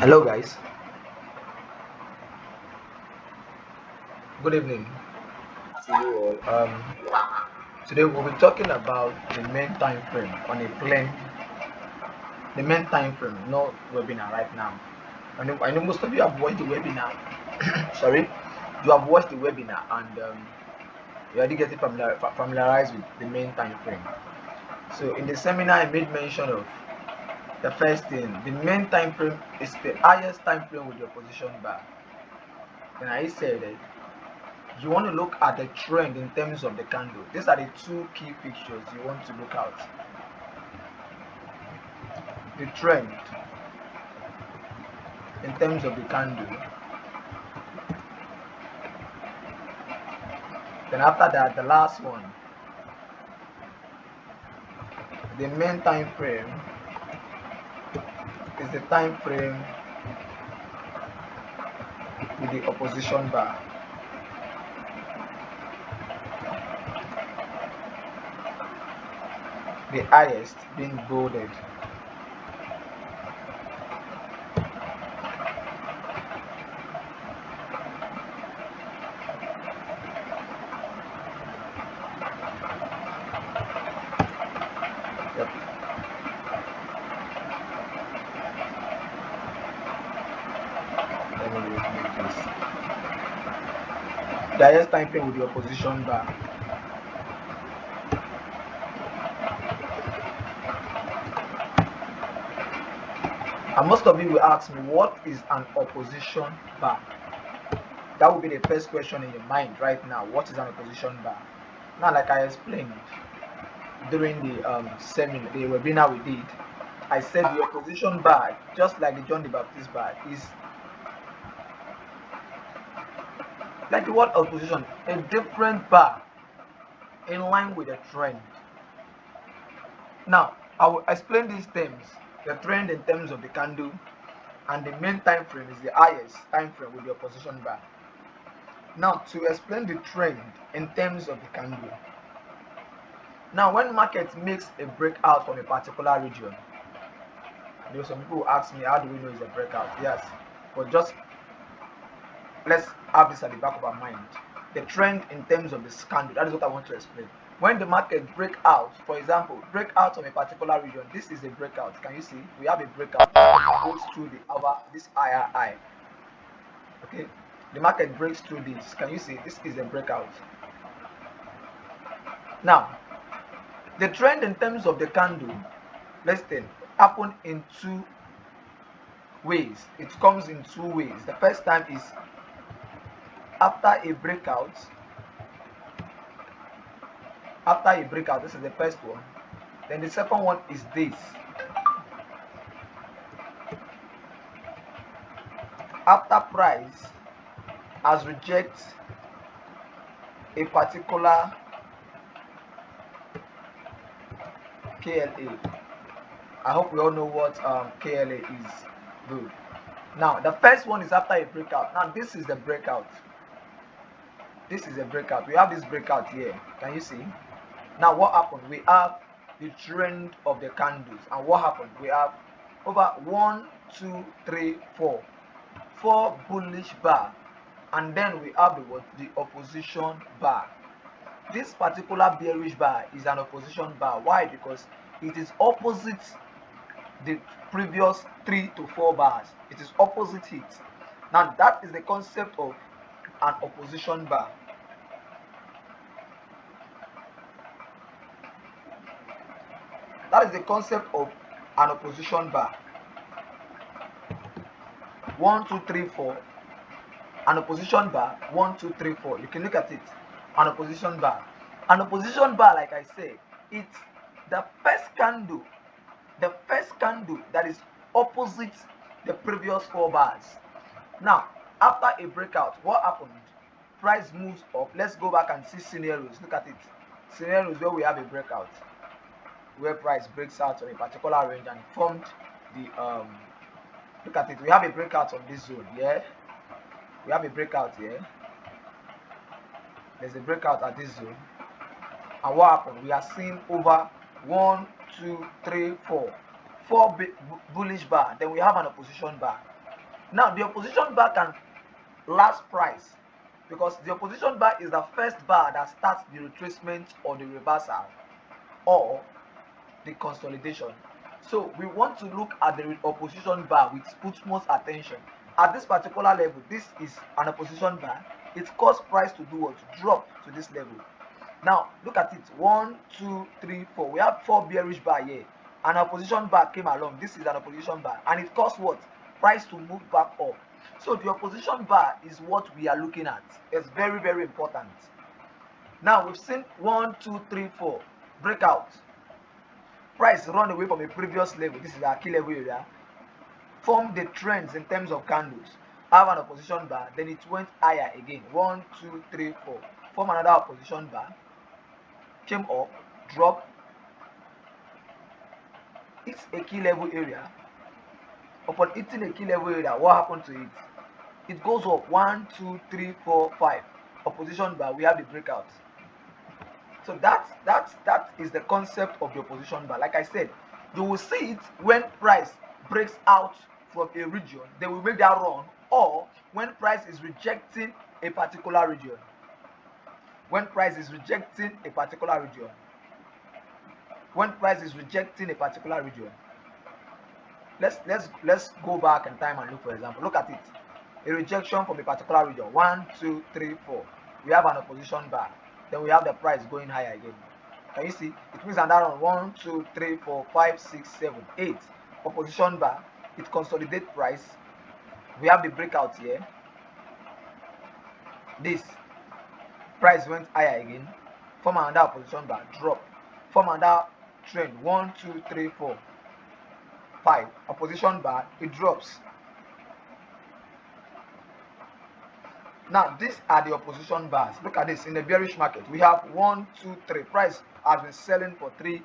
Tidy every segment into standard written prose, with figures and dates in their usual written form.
Hello guys, good evening to you all. Today we'll be talking about the main time frame on a plane. The main time frame, no webinar right now. I know most of you have watched the webinar. Sorry, you have watched the webinar and you already getting familiarized with the main time frame. So in the seminar, I made mention of the first thing. The main time frame is the highest time frame with your position bar. Then I said that you want to look at the trend in terms of the candle. These are the two key pictures you want to look at. The trend in terms of the candle. Then after that, the last one, the main time frame is the time frame with the opposition bar. The highest being bolded. Yep. Let me make this. The highest time frame with the opposition bar. And most of you will ask me, what is an opposition bar? That will be the first question in your mind right now. What is an opposition bar? Now, like I explained during the seminar, the webinar we did, I said the opposition bar, just like the John the Baptist bar, is like the word opposition, a different bar in line with the trend. Now, I will explain these terms. The trend in terms of the candle, and the main time frame is the highest time frame with the opposition bar. Now, to explain the trend in terms of the candle. Now, when market makes a breakout from a particular region, some people ask me, how do we know it's a breakout? Yes, but just let's have this at the back of our mind. The trend in terms of the candle, that is what I want to explain. When the market break out, for example, break out from a particular region, this is a breakout. Can you see? We have a breakout. It goes through this higher high. Okay, the market breaks through this. Can you see? This is a breakout. Now, the trend in terms of the candle, let's say, happen in two ways. It comes in two ways. The first time is after a breakout. After a breakout, this is the first one. Then the second one is this. After price has rejected a particular KLA. I hope we all know what KLA is. Good. Now, the first one is after a breakout. Now, this is the breakout. This is a breakout. We have this breakout here. Can you see? Now, what happened? We have the trend of the candles. And what happened? We have over 1, 2, 3, 4. 4 bullish bar. And then we have the opposition bar. This particular bearish bar is an opposition bar. Why? Because it is opposite the previous 3 to 4 bars. It is opposite it. Now, that is the concept of an opposition bar. That is the concept of an opposition bar. 1, 2, 3, 4. An opposition bar. 1, 2, 3, 4. You can look at it. An opposition bar. An opposition bar, like I say, it's the first candle. The first candle that is opposite the previous 4 bars. Now, after a breakout, what happened? Price moves up. Let's go back and see scenarios. Look at it. Scenarios where we have a breakout, where price breaks out on a particular range and formed the look at it. We have a breakout on this zone. Yeah, we have a breakout here. There's a breakout at this zone, and what happened? We are seeing over 1, 2, 3, 4 bullish bar. Then we have an opposition bar. Now the opposition bar can last price, because the opposition bar is the first bar that starts the retracement or the reversal or the consolidation. So we want to look at the opposition bar with utmost attention. At this particular level, this is an opposition bar. It caused price to do what? Drop to this level. Now look at it. 1, 2, 3, 4. We have 4 bearish bar here. An opposition bar came along. This is an opposition bar, and it caused what? Price to move back up. So the opposition bar is what we are looking at. It's very, very important. Now we've seen 1, 2, 3, 4 breakout. Price run away from a previous level. This is our key level area. Form the trends in terms of candles. Have an opposition bar, then it went higher again. 1, 2, 3, 4. Form another opposition bar. Came up, drop. It's a key level area. Upon hitting a key level area, what happened to it? It goes up 1, 2, 3, 4, 5. Opposition bar. We have the breakout. So that is the concept of the opposition bar. Like I said, you will see it when price breaks out from a region, they will make that run, or when price is rejecting a particular region. When price is rejecting a particular region. When price is rejecting a particular region. Let's go back in time and look, for example. Look at it. A rejection from a particular region. 1, 2, 3, 4. We have an opposition bar. Then we have the price going higher again. Can you see? It means another one. 1, 2, 3, 4, 5, 6, 7, 8. Opposition bar. It consolidates price. We have the breakout here. This price went higher again. Form another opposition bar. Drop. Form another trend. 1, 2, 3, 4, 5. Opposition bar. It drops. Now these are the opposition bars. Look at this. In the bearish market, we have 1, 2, 3. Price has been selling for three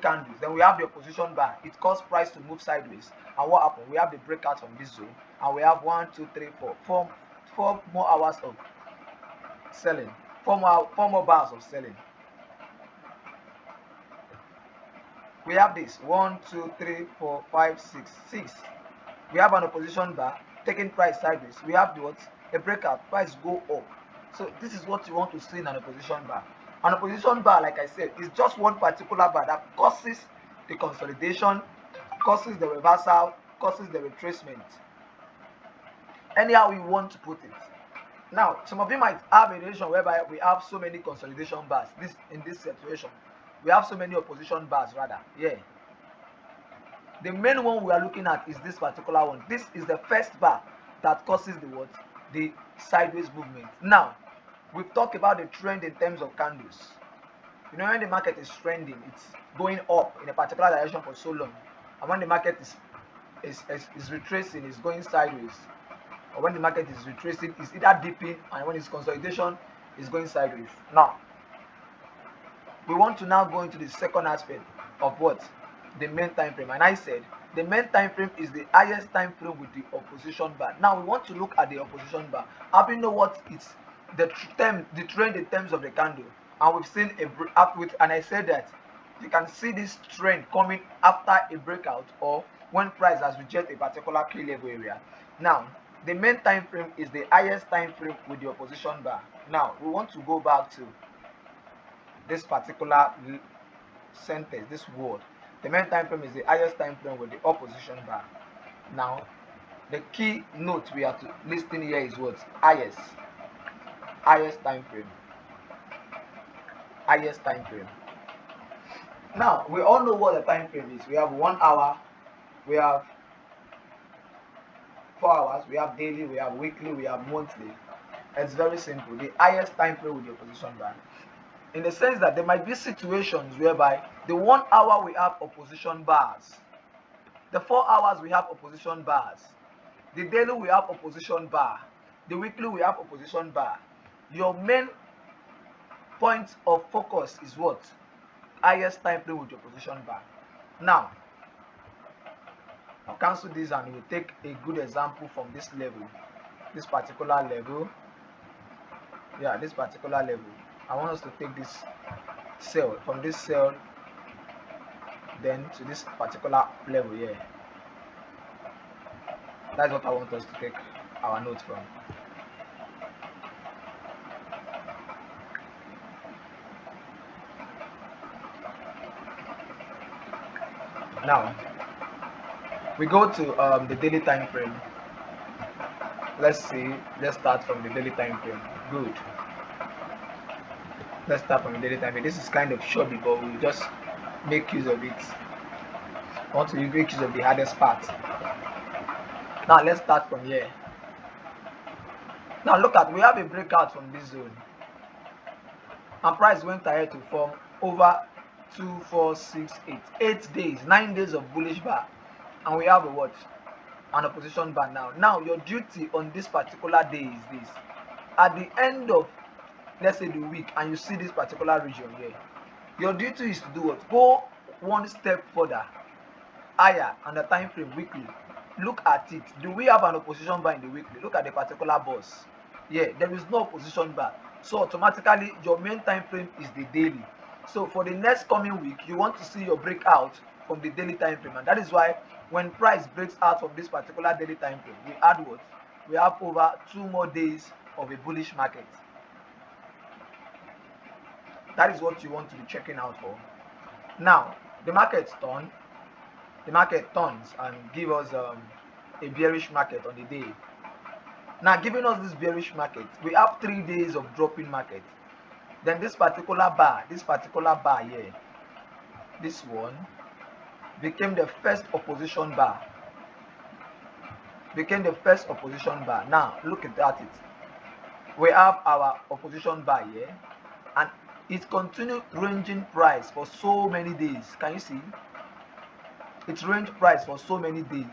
candles. Then we have the opposition bar. It caused price to move sideways. And what happened? We have the breakout from this zone, and we have 1, 2, 3, 4. Four more hours of selling. Four more bars of selling. We have this 1, 2, 3, 4, 5, 6, 6. We have an opposition bar taking price sideways. We have the what? A breakout. Price go up. So this is what you want to see in an opposition bar. An opposition bar, like I said, is just one particular bar that causes the consolidation, causes the reversal, causes the retracement. Anyhow we want to put it. Now, some of you might have a relation whereby we have so many consolidation bars. In this situation, we have so many opposition bars rather. Yeah. The main one we are looking at is this particular one. This is the first bar that causes the what? The sideways movement. Now, we've talked about the trend in terms of candles. You know, when the market is trending, it's going up in a particular direction for so long, and when the market is retracing, it's going sideways, or when the market is retracing, it's either dipping, and when it's consolidation, it's going sideways. Now, we want to now go into the second aspect of what? The main time frame. And I said the main time frame is the highest time frame with the opposition bar. Now we want to look at the opposition bar. Have you know what it's the trend in terms of the candle? And we've seen and I said that you can see this trend coming after a breakout or when price has rejected a particular key level area. Now the main time frame is the highest time frame with the opposition bar. Now we want to go back to this particular sentence, this word. The main time frame is the highest time frame with the opposition bar. Now, the key note we have to listen here is what? Highest time frame. Highest time frame. Now, we all know what the time frame is. We have 1 hour, we have 4 hours, we have daily, we have weekly, we have monthly. It's very simple. The highest time frame with the opposition bar. In the sense that there might be situations whereby the 1 hour we have opposition bars, the 4 hours we have opposition bars, the daily we have opposition bar, the weekly we have opposition bar. Your main point of focus is what? Highest time frame with your opposition bar. Now, I'll cancel this and we'll take a good example from this level, this particular level. Yeah, this particular level. I want us to take this cell, from this cell then to this particular level here. That's what I want us to take our note from. Now we go to the daily time frame. Let's start from the daily time frame. Good. Let's start from the daily time frame. This is kind of short, but we'll just make use of it. I want to make use of the hardest part. Now let's start from here. Now look at, we have a breakout from this zone, and price went ahead to form over 2, 4, 6, 8, 8 days, 9 days of bullish bar, and we have a what? An opposition bar now. Now your duty on this particular day is this: at the end of, let's say, the week, and you see this particular region here, your duty is to do what? Go one step further, higher on the time frame weekly. Look at it. Do we have an opposition bar in the weekly? Look at the particular boss. Yeah, there is no opposition bar, so automatically your main time frame is the daily. So for the next coming week, you want to see your breakout from the daily time frame, and that is why when price breaks out from this particular daily time frame, we add what? We have over 2 more days of a bullish market. That is what you want to be checking out for. Now the market turns and give us a bearish market on the day. Now, giving us this bearish market, we have 3 days of dropping market. Then this particular bar here, this one became the first opposition bar. Now look at it. We have our opposition bar here, and it continued ranging price for so many days. Can you see? It ranged price for so many days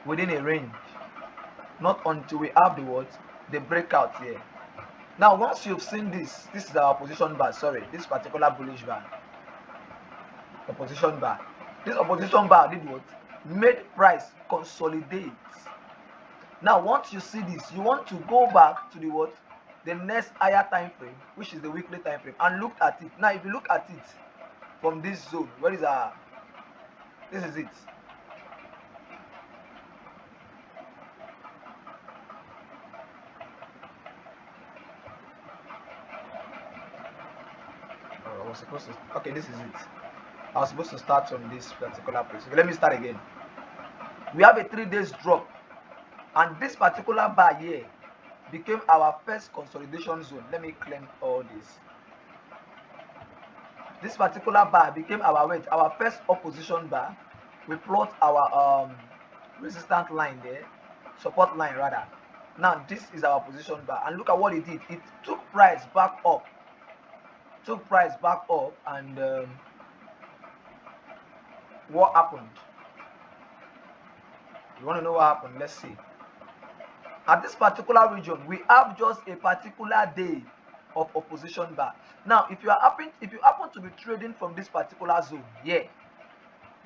within a range, not until we have the breakout here. Now once you've seen this is our opposition bar, this particular bullish bar, opposition bar. This opposition bar did what? Made price consolidate. Now once you see this, you want to go back to the next higher time frame, which is the weekly time frame, and look at it. Now if you look at it from this zone, where is our, this is it. I was supposed to, okay, this is it. I was supposed to start from this particular place. Okay, let me start again. We have a 3 days drop, and this particular bar here became our first consolidation zone. Let me claim all this. This particular bar became our first opposition bar. We plot our resistance line there, support line rather. Now this is our position bar, and look at what it did. It took price back up, and what happened? You want to know what happened? Let's see. At this particular region, we have just a particular day of opposition bar. Now if you happen to be trading from this particular zone here,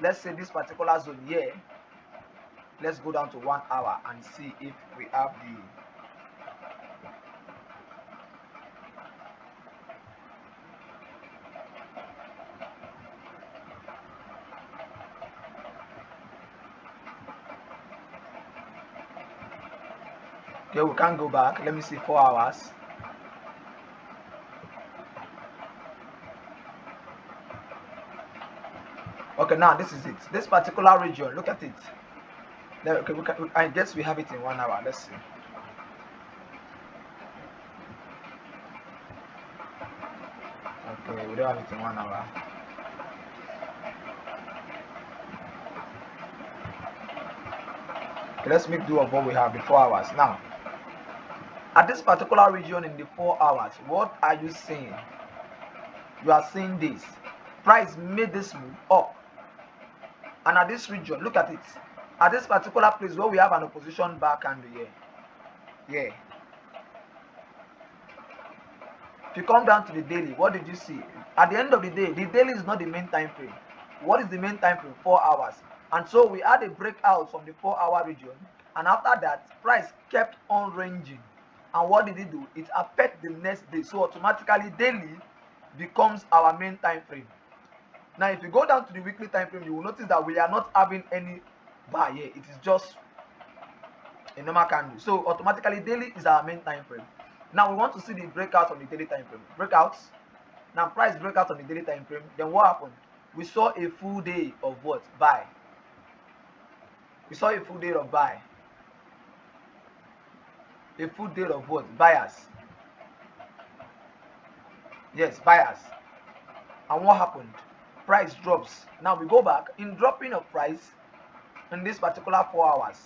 let's say this particular zone here, let's go down to 1 hour and see if we have the, okay, we can't go back. Let me see 4 hours. Okay, now this is it. This particular region, look at it. Okay, I guess we have it in 1 hour. Let's see. Okay, we don't have it in 1 hour. Okay, let's make do of what we have, the 4 hours. Now, at this particular region in the 4 hours, what are you seeing? You are seeing this. Price made this move up. And at this region, look at it. At this particular place where we have an opposition bar candle here. Yeah. If you come down to the daily, what did you see? At the end of the daily is not the main time frame. What is the main time frame? 4 hours. And so we had a breakout from the 4 hour region, and after that, price kept on ranging. And what did it do? It affects the next day. So automatically daily becomes our main time frame. Now if you go down to the weekly time frame, you will notice that we are not having any bar here, it is just a normal candle. So automatically daily is our main time frame. Now we want to see the breakout on the daily time frame. Breakouts. Now price breakout on the daily time frame. Then what happened? We saw a full day of what? Buy. We saw a full day of buy. A full day of what? Buyers. Yes, buyers. And what happened? Price drops. Now we go back. In dropping of price in this particular 4 hours,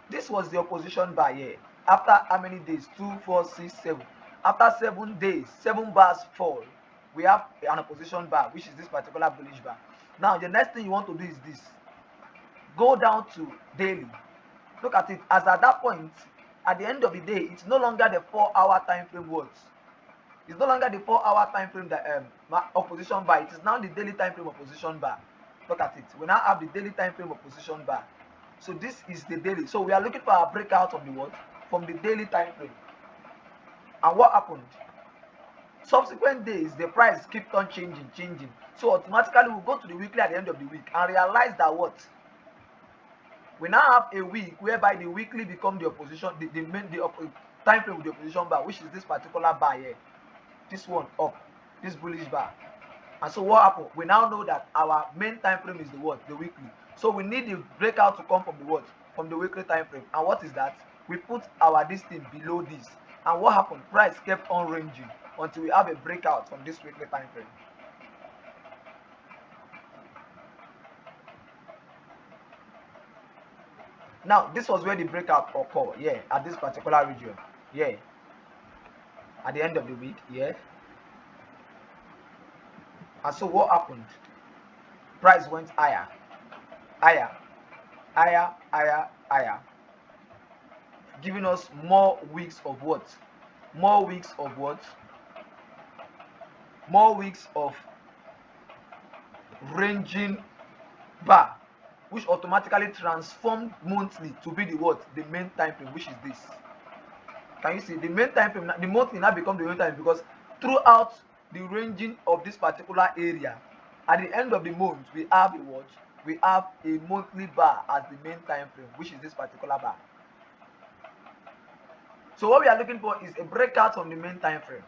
this was the opposition bar here. After how many days? 2, 4, 6, 7. After 7 days, 7 bars fall, we have an opposition bar, which is this particular bullish bar. Now the next thing you want to do is this. Go down to daily. Look at it. As at that point, at the end of the day, it's no longer the 4-hour time frame words. It's no longer the 4-hour time frame that opposition bar. It is now the daily time frame opposition bar. Look at it. We now have the daily time frame opposition bar. So this is the daily. So we are looking for our breakout of the what? From the daily time frame. And what happened? Subsequent days, the price kept on changing. So automatically we'll go to the weekly at the end of the week and realize that what? We now have a week whereby the weekly become the opposition, the time frame with the opposition bar, which is this particular bar here. This one up, this bullish bar. And so what happened? We now know that our main time frame is the what? The weekly. So we need the breakout to come from the what? From the weekly time frame. And what is that? We put our this thing below this. And what happened? Price kept on ranging until we have a breakout from this weekly time frame. Now this was where the breakout occurred. Yeah, at this particular region. Yeah. At the end of the week. Yeah. And so what happened? Price went higher, giving us more weeks of what? More weeks of what? More weeks of ranging bar, which automatically transformed monthly to be the what? The main time frame, which is this. Can you see the main time frame? The monthly now become the main time because throughout the ranging of this particular area, at the end of the month we have a what? We have a monthly bar as the main time frame, which is this particular bar. So what we are looking for is a breakout on the main time frame.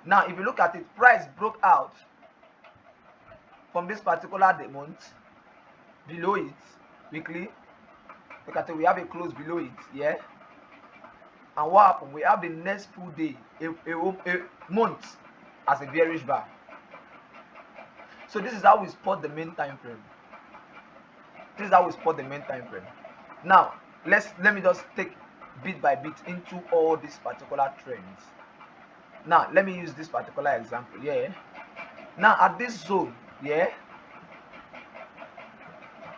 Now if you look at it, price broke out from this particular month, below it, weekly. Look at it, we have a close below it, yeah. And what happened? We have the next full day, a month as a bearish bar. So this is how we spot the main time frame. This is how we spot the main time frame. Now let me just take bit by bit into all these particular trends. Now let me use this particular example. Yeah. Now at this zone, yeah,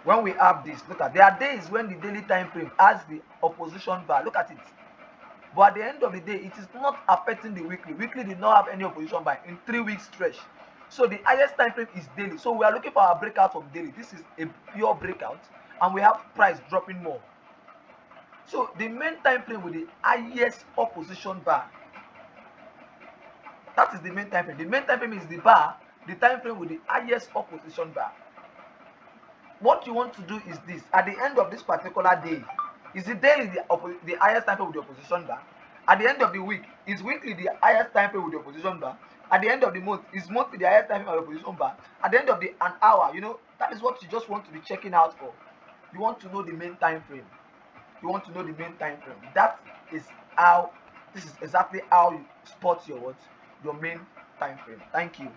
when we have this, look at, there are days when the daily time frame has the opposition bar. Look at it. But at the end of the day, it is not affecting the weekly. Weekly did not have any opposition bar in 3 weeks stretch. So the highest time frame is daily. So we are looking for our breakout of daily. This is a pure breakout, and we have price dropping more. So the main time frame with the highest opposition bar, that is the main time frame. The main time frame is the bar, the time frame with the highest opposition bar. What you want to do is this: at the end of this particular day, is the daily the highest time frame with the opposition bar. At the end of the week, is weekly the highest time frame with the opposition bar. At the end of the month, is monthly the highest time frame with the opposition bar. At the end of an hour, that is what you just want to be checking out for. You want to know the main time frame. You want to know the main time frame. That is how. This is exactly how you spot your main time frame. Thank you.